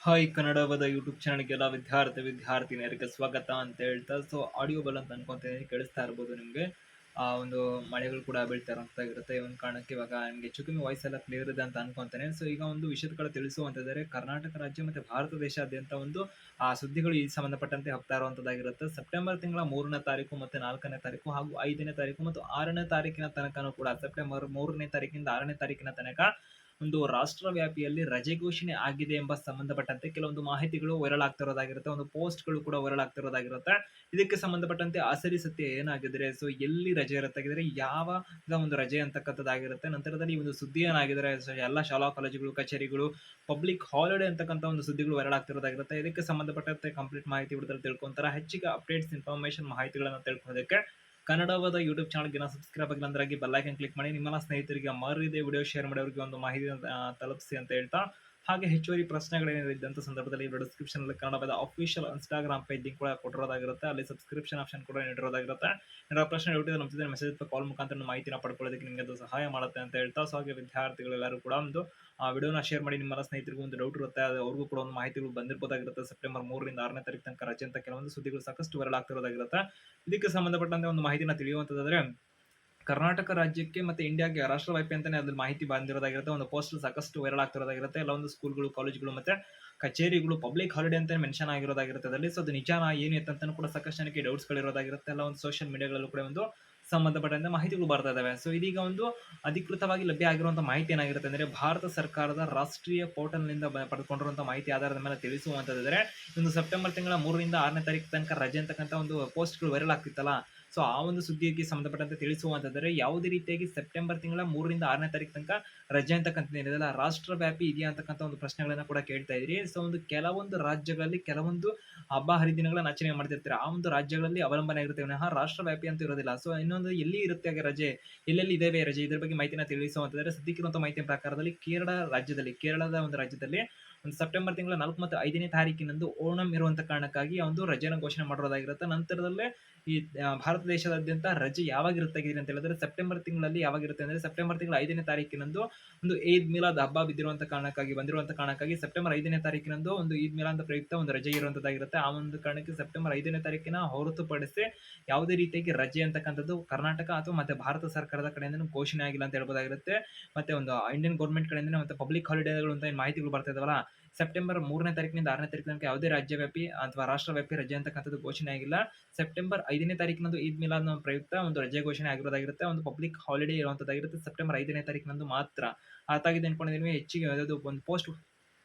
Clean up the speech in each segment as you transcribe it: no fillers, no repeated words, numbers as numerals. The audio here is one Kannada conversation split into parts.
ಹಾಯ್ ಕನ್ನಡವದ ಯೂಟ್ಯೂಬ್ ಚಾನಲ್ಗೆಲ್ಲ ವಿದ್ಯಾರ್ಥಿನಿಯರಿಗೆ ಸ್ವಾಗತ ಅಂತ ಹೇಳ್ತಾ ಆಡಿಯೋ ಬಲ್ ಅಂತ ಅನ್ಕೊಂತೀನಿ ಕೇಳಿಸ್ತಾ ಇರ್ಬೋದು ನಿಮಗೆ. ಒಂದು ಮಳೆಗಳು ಕೂಡ ಬೀಳ್ತಾ ಇರೋಂಥದ್ದಾಗಿರುತ್ತೆ. ಈ ಒಂದು ಕಾರಣಕ್ಕೆ ಇವಾಗ ನಿಮಗೆ ಹೆಚ್ಚು ಕಮ್ಮಿ ವಾಯ್ಸ್ ಎಲ್ಲ ಕ್ಲಿಯರ್ ಇದೆ ಅಂತ ಅನ್ಕೊಂತೇನೆ. ಈಗ ಒಂದು ವಿಷಯದ ಕಡೆ ತಿಳಿಸುವಂತಿದ್ದಾರೆ. ಕರ್ನಾಟಕ ರಾಜ್ಯ ಮತ್ತು ಭಾರತ ದೇಶಾದ್ಯಂತ ಒಂದು ಸುದ್ದಿಗಳು ಈ ಸಂಬಂಧಪಟ್ಟಂತೆ ಹೋಗ್ತಾ ಇರುವಂಥದ್ದಾಗಿರುತ್ತೆ. ಸೆಪ್ಟೆಂಬರ್ ತಿಂಗಳ 3ನೇ ತಾರೀಕು ಮತ್ತು 4ನೇ ತಾರೀಕು ಹಾಗೂ 5ನೇ ತಾರೀಕು ಮತ್ತು 6ನೇ ತಾರೀಕಿನ ತನಕನೂ ಕೂಡ ಸೆಪ್ಟೆಂಬರ್ 3ನೇ ತಾರೀಕಿಂದ 6ನೇ ತಾರೀಕಿನ ತನಕ ಒಂದು ರಾಷ್ಟ್ರ ವ್ಯಾಪಿಯಲ್ಲಿ ರಜೆ ಘೋಷಣೆ ಆಗಿದೆ ಎಂಬ ಸಂಬಂಧಪಟ್ಟಂತೆ ಕೆಲವೊಂದು ಮಾಹಿತಿಗಳು ವೈರಲ್ ಆಗ್ತಿರೋದಾಗಿರುತ್ತೆ. ಒಂದು ಪೋಸ್ಟ್‌ಗಳು ಕೂಡ ವೈರಲ್ ಆಗ್ತಿರೋದಾಗಿರುತ್ತೆ. ಇದಕ್ಕೆ ಸಂಬಂಧಪಟ್ಟಂತೆ ಅಸಲಿ ಸತ್ಯ ಏನಾಗಿದ್ರೆ, ಎಲ್ಲಿ ರಜೆ ಇರುತ್ತಾಗಿದ್ರೆ, ಯಾವಾಗ ಒಂದು ರಜೆ ಅಂತಕ್ಕಂಥದ್ದಾಗಿರುತ್ತೆ. ನಂತರದಲ್ಲಿ ಈ ಒಂದು ಸುದ್ದಿ ಏನಾಗಿದ್ರೆ, ಎಲ್ಲ ಶಾಲಾ ಕಾಲೇಜುಗಳು, ಕಚೇರಿಗಳು ಪಬ್ಲಿಕ್ ಹಾಲಿಡೇ ಅಂತಕ್ಕಂಥ ಒಂದು ಸುದ್ದಿಗಳು ವೈರಲ್ ಆಗ್ತಿರೋದಾಗಿರುತ್ತೆ. ಇದಕ್ಕೆ ಸಂಬಂಧಪಟ್ಟಂತೆ ಕಂಪ್ಲೀಟ್ ಮಾಹಿತಿ ವಿಡಿಯೋದಲ್ಲಿ ತಿಳ್ಕೊಂತಾರೆ. ಹೆಚ್ಚಿಗೆ ಅಪ್ಡೇಟ್ಸ್, ಇನ್ಫಾರ್ಮೇಷನ್, ಮಾಹಿತಿಗಳನ್ನು ತಿಳ್ಕೊಳ್ಳೋದಕ್ಕೆ ಕನ್ನಡವಾದ ಯೂಟ್ಯೂಬ್ ಚಾನಲ್‌ಗೆ ಸಬ್ಸ್ಕ್ರೈಬ್ ಆಗಿಲ್ಲ ಅಂದ್ರೆ ಬೆಲ್ ಐಕಾನ್ ಕ್ಲಿಕ್ ಮಾಡಿ. ನಿಮ್ಮ ಸ್ನೇಹಿತರಿಗೆ ಮರಿದೇ ವಿಡಿಯೋ ಶೇರ್ ಮಾಡಿ ಅವರಿಗೆ ಒಂದು ಮಾಹಿತಿ ತಲುಪಿಸಿ ಅಂತ ಹೇಳ್ತಾ, ಹಾಗೆ ಹೆಚ್ಚುವರಿ ಪ್ರಶ್ನೆಗಳೇನಾದ್ರು ಇದ್ದಂಥ ಸಂದರ್ಭದಲ್ಲಿ ಡಿಸ್ಕ್ರಿಪ್ಷನಲ್ಲಿ ಕನ್ನಡದ ಅಫಿಷಿಯಲ್ ಇನ್ಸ್ಟಾಗ್ರಾಮ್ ಪೇಜ್ ಲಿಂಕ್ ಕೂಡ ಕೊಟ್ಟಿರೋದಾಗಿರುತ್ತೆ. ಅಲ್ಲಿ ಸಬ್ಸ್ಕ್ರಿಪ್ಷನ್ ಆಪ್ಷನ್ ಕೂಡ ನೀಡಿರೋದಾಗಿರುತ್ತೆ. ಏನಾದ್ರು ಪ್ರಶ್ನೆ ಹುಟ್ಟಿದ್ರೆ ನಮ್ಮ ಮೆಸೇಜ್ ಅಥವಾ ಕಾಲ್ ಮುಖಾಂತರ ಮಾಹಿತಿನ ಪಡ್ಕೊಳ್ಳೋದಕ್ಕೆ ನಿಮಗೆ ಅದು ಸಹಾಯ ಮಾಡುತ್ತೆ ಅಂತ ಹೇಳ್ತಾ, ಹಾಗೆ ವಿದ್ಯಾರ್ಥಿಗಳೆಲ್ಲರೂ ಕೂಡ ಒಂದು ವಿಡಿಯೋನ ಶೇರ್ ಮಾಡಿ. ನಿಮ್ಮ ಸ್ನೇಹಿತರಿಗೂ ಒಂದು ಡೌಟ್ ಇರುತ್ತೆ, ಅವ್ರಿಗೂ ಕೂಡ ಒಂದು ಮಾಹಿತಿಗಳು ಬಂದಿರಬಹುದಾಗಿರುತ್ತೆ. ಸೆಪ್ಟೆಂಬರ್ 3ರಿಂದ 6ನೇ ತಾರೀಕು ತನಕ ರಜೆ ಅಂತ ಕೆಲವೊಂದು ಸುದ್ದಿಗಳು ಸಾಕಷ್ಟು ವೈರಲ್ ಆಗ್ತಿರೋದಾಗಿರುತ್ತೆ. ಇದಕ್ಕೆ ಸಂಬಂಧಪಟ್ಟಂತೆ ಒಂದು ಮಾಹಿತಿನ ತಿಳಿಯುವಂಥದ್ದಾದ್ರೆ, ಕರ್ನಾಟಕ ರಾಜ್ಯಕ್ಕೆ ಮತ್ತೆ ಇಂಡಿಯಾಗೆ ರಾಷ್ಟ್ರವ್ಯಾಪಿ ಅಂತಾನೆ ಅದ್ರ ಮಾಹಿತಿ ಬಂದಿರೋದಾಗಿರುತ್ತೆ. ಒಂದು ಪೋಸ್ಟರ್ ಸಾಕಷ್ಟು ವೈರಲ್ ಆಗ್ತಿರೋದಾಗಿರುತ್ತೆ. ಎಲ್ಲ ಒಂದು ಸ್ಕೂಲ್ಗಳು, ಕಾಲೇಜುಗಳು ಮತ್ತೆ ಕಚೇರಿಗಳು ಪಬ್ಲಿಕ್ ಹಾಲಿಡೇ ಅಂತ ಮೆನ್ಷನ್ ಆಗಿರೋದಾಗಿರುತ್ತೆ ಅದರಲ್ಲಿ. ಅದು ನಿಜಾನ ಏನು ಅಂತ ಕೂಡ ಸಾಕಷ್ಟು ಜನಕ್ಕೆ ಡೌಟ್ಸ್ಗಳಿರೋದಾಗಿರುತ್ತೆ. ಎಲ್ಲ ಒಂದು ಸೋಷಿಯಲ್ ಮೀಡಿಯಾಗಳಲ್ಲೂ ಕೂಡ ಒಂದು ಸಂಬಂಧಪಟ್ಟಂತೆ ಮಾಹಿತಿಗಳು ಬರ್ತಾ ಇದಾವೆ. ಇದೀಗ ಒಂದು ಅಧಿಕೃತವಾಗಿ ಲಭ್ಯ ಆಗಿರುವಂತಹ ಮಾಹಿತಿ ಏನಾಗಿರುತ್ತೆ ಅಂದ್ರೆ, ಭಾರತ ಸರ್ಕಾರದ ರಾಷ್ಟ್ರೀಯ ಪೋರ್ಟಲ್ನಿಂದ ಪಡೆದುಕೊಂಡಿರುವಂತಹ ಮಾಹಿತಿ ಆಧಾರದ ಮೇಲೆ ತಿಳಿಸುವಂತಂದ್ರೆ, ಒಂದು ಸೆಪ್ಟೆಂಬರ್ ತಿಂಗಳ 3ರಿಂದ 6ನೇ ತಾರೀಕು ತನಕ ರಜೆ ಅಂತಕ್ಕಂಥ ಒಂದು ಪೋಸ್ಟ್ಗಳು ವೈರಲ್ ಆಗ್ತಿತ್ತಲ್ಲ, ಆ ಒಂದು ಸುದ್ದಿಗೆ ಸಂಬಂಧಪಟ್ಟಂತೆ ತಿಳಿಸುವಂತಂದ್ರೆ, ಯಾವುದೇ ರೀತಿಯಾಗಿ ಸೆಪ್ಟೆಂಬರ್ ತಿಂಗಳ 3ರಿಂದ 6ನೇ ತಾರೀಕು ತನಕ ರಜೆ ಅಂತಕ್ಕಂಥದ್ದು ಏನಿದೆಯಲ್ಲ, ರಾಷ್ಟ್ರವ್ಯಾಪಿ ಇದೆಯಾ ಅಂತಕ್ಕಂಥ ಒಂದು ಪ್ರಶ್ನೆಗಳನ್ನ ಕೂಡ ಕೇಳ್ತಾ ಇದ್ರಿ. ಒಂದು ಕೆಲವೊಂದು ರಾಜ್ಯಗಳಲ್ಲಿ ಕೆಲವೊಂದು ಹಬ್ಬ ಹರಿದಿನಗಳನ್ನ ಆಚರಣೆ ಮಾಡ್ತಿರ್ತಾರೆ. ಆ ಒಂದು ರಾಜ್ಯಗಳಲ್ಲಿ ಅವಲಂಬನೆ ಆಗಿರುತ್ತೆ ವಿನಃ ರಾಷ್ಟ್ರವ್ಯಾಪಿ ಅಂತ ಇರೋದಿಲ್ಲ. ಇನ್ನೊಂದು ಎಲ್ಲಿ ಇರುತ್ತೆ ಹಾಗೆ ರಜೆ, ಎಲ್ಲೆಲ್ಲಿ ಇದಾವೆ ರಜೆ, ಇದ್ರ ಬಗ್ಗೆ ಮಾಹಿತಿನ ತಿಳಿಸುವಂತಂದ್ರೆ, ಸದ್ಯಕ್ಕಿರುವಂತಹ ಮಾಹಿತಿಯ ಪ್ರಕಾರದಲ್ಲಿ ಕೇರಳದ ಒಂದು ರಾಜ್ಯದಲ್ಲಿ ಒಂದು ಸೆಪ್ಟೆಂಬರ್ ತಿಂಗಳ 4 ಮತ್ತು 5ನೇ ತಾರೀಕಿನಂದು ಓಣಂ ಇರುವಂತ ಕಾರಣಕ್ಕಾಗಿ ಒಂದು ರಜೆನ ಘೋಷಣೆ ಮಾಡಿರೋದಾಗಿರುತ್ತೆ. ನಂತರದಲ್ಲೇ ಈ ಭಾರತ ದೇಶದಾದ್ಯಂತ ರಜೆ ಯಾವಾಗಿರುತ್ತೆ ಅಂತ ಹೇಳಿದ್ರೆ, ಸೆಪ್ಟೆಂಬರ್ ತಿಂಗಳಲ್ಲಿ ಯಾವಾಗಿರುತ್ತೆ ಅಂದ್ರೆ, ಸೆಪ್ಟೆಂಬರ್ ತಿಂಗಳ 5ನೇ ತಾರೀಕಿನಂದು ಒಂದು ಈದ್ ಮಿಲಾದ್ ಹಬ್ಬ ಬಂದಿರುವಂತ ಕಾರಣಕ್ಕಾಗಿ ಸೆಪ್ಟೆಂಬರ್ 5ನೇ ತಾರೀಕಿನಂದು ಒಂದು ಈದ್ ಮಿಲಾದ್ ಪ್ರಯುಕ್ತ ಒಂದು ರಜೆ ಇರುವಂತದ್ದಾಗಿರುತ್ತೆ. ಆ ಒಂದು ಕಾರಣಕ್ಕೆ ಸೆಪ್ಟೆಂಬರ್ 5ನೇ ತಾರೀಕಿನ ಹೊರತುಪಡಿಸಿ ಯಾವುದೇ ರೀತಿಯಾಗಿ ರಜೆ ಅಂತಕ್ಕಂಥದ್ದು ಕರ್ನಾಟಕ ಅಥವಾ ಮತ್ತೆ ಭಾರತ ಸರ್ಕಾರದ ಕಡೆಯಿಂದ ಘೋಷಣೆ ಆಗಿಲ್ಲ ಅಂತ ಹೇಳ್ಬೋದಾಗಿರುತ್ತೆ. ಮತ್ತೆ ಒಂದು ಇಂಡಿಯನ್ ಗೌರ್ಮೆಂಟ್ ಕಡೆಯಿಂದ ಮತ್ತೆ ಪಬ್ಲಿಕ್ ಹಾಲಿಡೇಗಳು ಅಂತ ಮಾಹಿತಿಗಳು ಬರ್ತಾ ಇದಾವಲ್ಲ, ಸೆಪ್ಟೆಂಬರ್ 3ನೇ ತಾರೀಕಿನಿಂದ 6ನೇ ತಾರೀಕು ತನಕ ಯಾವುದೇ ರಾಜ್ಯವ್ಯಾಪಿ ಅಥವಾ ರಾಷ್ಟ್ರವ್ಯಾಪಿ ರಜೆ ಅಂತಕ್ಕಂಥದ್ದು ಘೋಷಣೆ ಆಗಿಲ್ಲ. ಸೆಪ್ಟೆಂಬರ್ 5ನೇ ತಾರೀಕಿನಂದು ಈದ್ ಮಿಲಾದ್ ಪ್ರಯುಕ್ತ ಒಂದು ರಜೆ ಘೋಷಣೆ ಆಗಿರೋದಾಗಿರುತ್ತೆ. ಒಂದು ಪಬ್ಲಿಕ್ ಹಾಲಿಡೇ ಇರುವಂತದ್ದಾಗಿರುತ್ತೆ ಸೆಪ್ಟೆಂಬರ್ 5ನೇ ತಾರೀಕಿನಂದು ಮಾತ್ರ. ಅರ್ಥ ಆಗಿದೆ ಅನ್ಕೊಂಡಿದ್ದೀನಿ. ಹೆಚ್ಚಿಗೆ ಯಾವುದಾದ್ರು ಒಂದು ಪೋಸ್ಟ್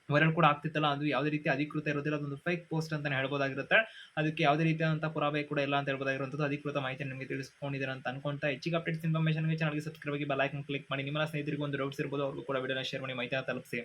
ವೈರಲ್ ಕೂಡ ಆಗ್ತಿತ್ತಲ್ಲ, ಅದು ಯಾವುದೇ ರೀತಿ ಅಧಿಕೃತ ಇರೋದಿಲ್ಲ, ಅದೊಂದು ಫೇಕ್ ಪೋಸ್ಟ್ ಅಂತಾನೆ ಹೇಳ್ಬೋದಾಗಿರುತ್ತೆ. ಅದಕ್ಕೆ ಯಾವುದೇ ರೀತಿಯಾದಂತಹ ಪುರಾವೆ ಕೂಡ ಇಲ್ಲ ಅಂತ ಹೇಳ್ಬೋದಾಗಿರುವಂಥದ್ದು. ಅಧಿಕೃತ ಮಾಹಿತಿ ನಿಮಗೆ ತಿಳಿಸ್ಕೊಂಡಿದ್ದೀರಾ ಅಂತ ಅನ್ಕೊಂತಾ, ಹೆಚ್ಚಿಗೆ ಅಪ್ಡೇಟ್ಸ್ ಇನ್ಫಾರ್ಮೇಷನ್ಗೆ ಚಾನಲ್ಗೆ ಸಬ್ಸ್ಕ್ರೈಬ್ ಆಗಿ ಬೆಲ್ ಐಕಾನ್ ಕ್ಲಿಕ್ ಮಾಡಿ. ನಿಮ್ಮ ಸ್ನೇಹಿತರಿಗೂ ಒಂದು ಡೌಟ್ಸ್ ಇರ್ಬೋದು, ಅವ್ರಿಗೂ ಕೂಡ ವಿಡಿಯೋನ ಶೇರ್ ಮಾಡಿ ಮಾಹಿತಿನ ತಲುಪಿಸಿ.